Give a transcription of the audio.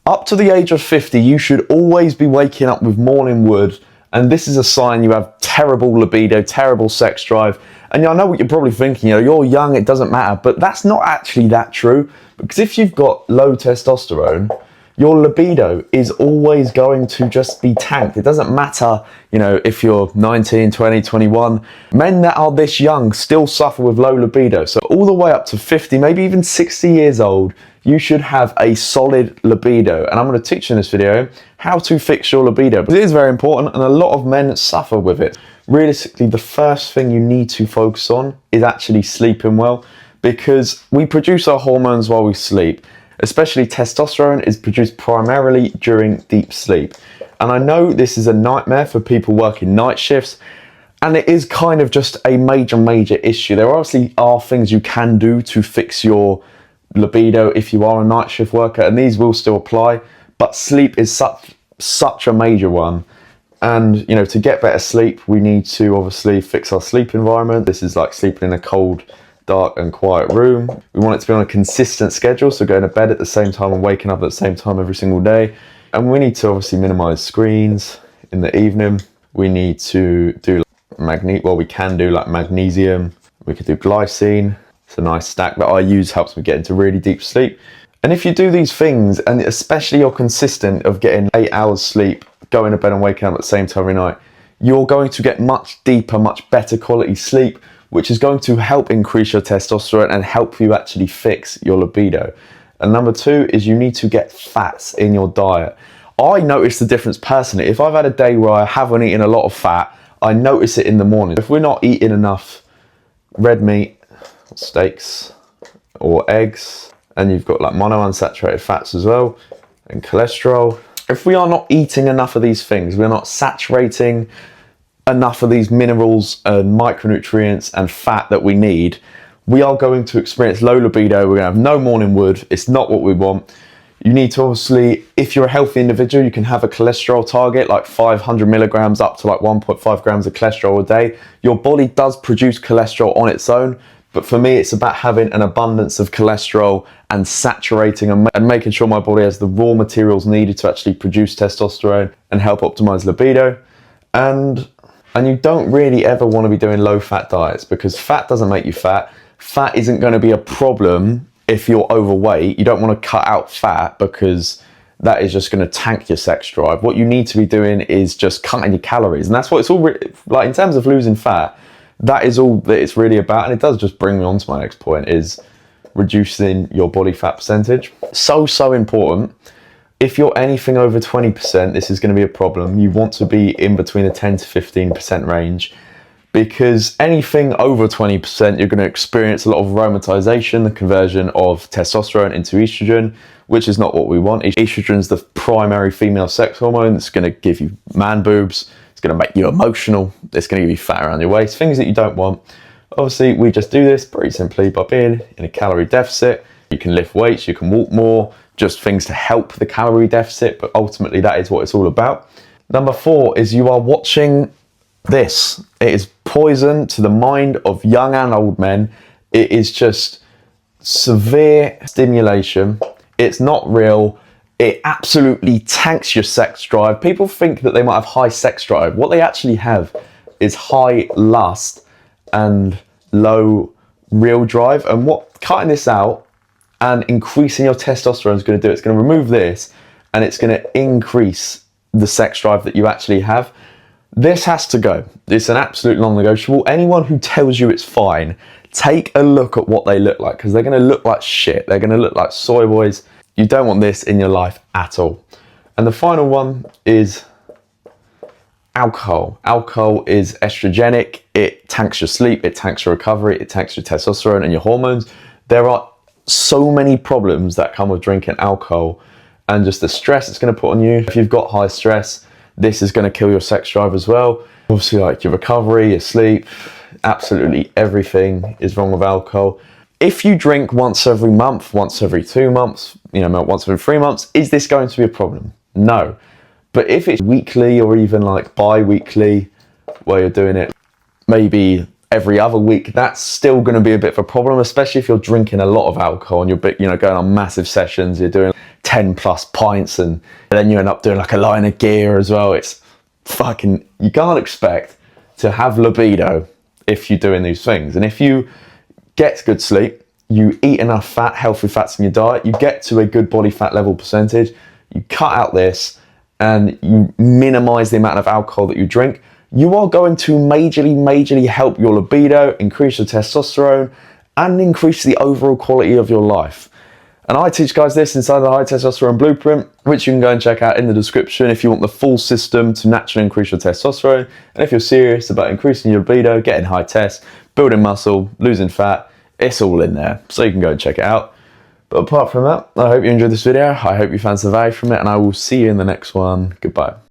Up to the age of 50, you should always be waking up with morning wood, and this is a sign you have terrible libido, terrible sex drive. And I know what you're probably thinking, you're young, it doesn't matter, but that's not actually that true, because if you've got low testosterone, your libido is always going to just be tanked. It doesn't matter, if you're 19, 20, 21. Men that are this young still suffer with low libido. So all the way up to 50, maybe even 60 years old, you should have a solid libido. And I'm going to teach you in this video how to fix your libido. But it is very important, and a lot of men suffer with it. Realistically, the first thing you need to focus on is actually sleeping well, because we produce our hormones while we sleep. Especially testosterone is produced primarily during deep sleep. And I know this is a nightmare for people working night shifts, and it is kind of just a major issue. There obviously are things you can do to fix your libido if you are a night shift worker, and these will still apply, but sleep is such a major one. And to get better sleep, we need to obviously fix our sleep environment. This is like sleeping in a cold, dark and quiet room. We want it to be on a consistent schedule, so going to bed at the same time and waking up at the same time every single day. And we need to obviously minimize screens in the evening. We need to do we can do like magnesium. We could do glycine. It's a nice stack that I use, helps me get into really deep sleep. And if you do these things, and especially you're consistent of getting 8 hours sleep, going to bed and waking up at the same time every night, you're going to get much deeper, much better quality sleep, which is going to help increase your testosterone and help you actually fix your libido. And number 2 is you need to get fats in your diet. I notice the difference personally. If I've had a day where I haven't eaten a lot of fat, I notice it in the morning. If we're not eating enough red meat, steaks or eggs, and you've got like monounsaturated fats as well, and cholesterol. If we are not eating enough of these things, we're not saturating enough of these minerals and micronutrients and fat that we need, we are going to experience low libido. We're going to have no morning wood. It's not what we want. You need to obviously, if you're a healthy individual, you can have a cholesterol target like 500 milligrams up to like 1.5 grams of cholesterol a day. Your body does produce cholesterol on its own, but for me, it's about having an abundance of cholesterol and saturating and making sure my body has the raw materials needed to actually produce testosterone and help optimize libido. And you don't really ever want to be doing low-fat diets, because fat doesn't make you fat. Fat isn't going to be a problem if you're overweight. You don't want to cut out fat, because that is just going to tank your sex drive. What you need to be doing is just cutting your calories. And that's what it's all like in terms of losing fat. That is all that it's really about. And it does just bring me on to my next point, is reducing your body fat percentage. So important. If you're anything over 20%, this is going to be a problem. You want to be in between the 10 to 15% range, because anything over 20%, you're going to experience a lot of aromatization, the conversion of testosterone into estrogen, which is not what we want. Estrogen is the primary female sex hormone. It's going to give you man boobs. It's going to make you emotional. It's going to give you fat around your waist, things that you don't want. Obviously, we just do this pretty simply by being in a calorie deficit. You can lift weights, you can walk more, just things to help the calorie deficit, but ultimately that is what it's all about. Number 4 is you are watching this. It is poison to the mind of young and old men. It is just severe stimulation. It's not real. It absolutely tanks your sex drive. People think that they might have high sex drive. What they actually have is high lust and low real drive. And what cutting this out and increasing your testosterone is going to do, it's going to remove this, and it's going to increase the sex drive that you actually have. This has to go. It's an absolute non-negotiable. Anyone who tells you it's fine, take a look at what they look like, because they're going to look like shit. They're going to look like soy boys. You don't want this in your life at all. And the final one is alcohol. Alcohol is estrogenic. It tanks your sleep, it tanks your recovery, it tanks your testosterone and your hormones. There are so many problems that come with drinking alcohol, and just the stress it's going to put on you. If you've got high stress, this is going to kill your sex drive as well. Obviously, like your recovery, your sleep, absolutely everything is wrong with alcohol. If you drink once every month, once every 2 months, once every 3 months, is this going to be a problem? No. But if it's weekly or even like bi-weekly, where you're doing it maybe every other week, that's still going to be a bit of a problem, especially if you're drinking a lot of alcohol and you're going on massive sessions, you're doing 10 plus pints, and then you end up doing like a line of gear as well. It's fucking, you can't expect to have libido if you're doing these things. And if you get good sleep, you eat enough fat, healthy fats in your diet, you get to a good body fat level percentage, you cut out this, and you minimize the amount of alcohol that you drink, you are going to majorly help your libido, increase your testosterone, and increase the overall quality of your life. And I teach guys this inside the High Testosterone Blueprint, which you can go and check out in the description if you want the full system to naturally increase your testosterone. And if you're serious about increasing your libido, getting high test, building muscle, losing fat, it's all in there. So you can go and check it out. But apart from that, I hope you enjoyed this video. I hope you found some value from it, and I will see you in the next one. Goodbye.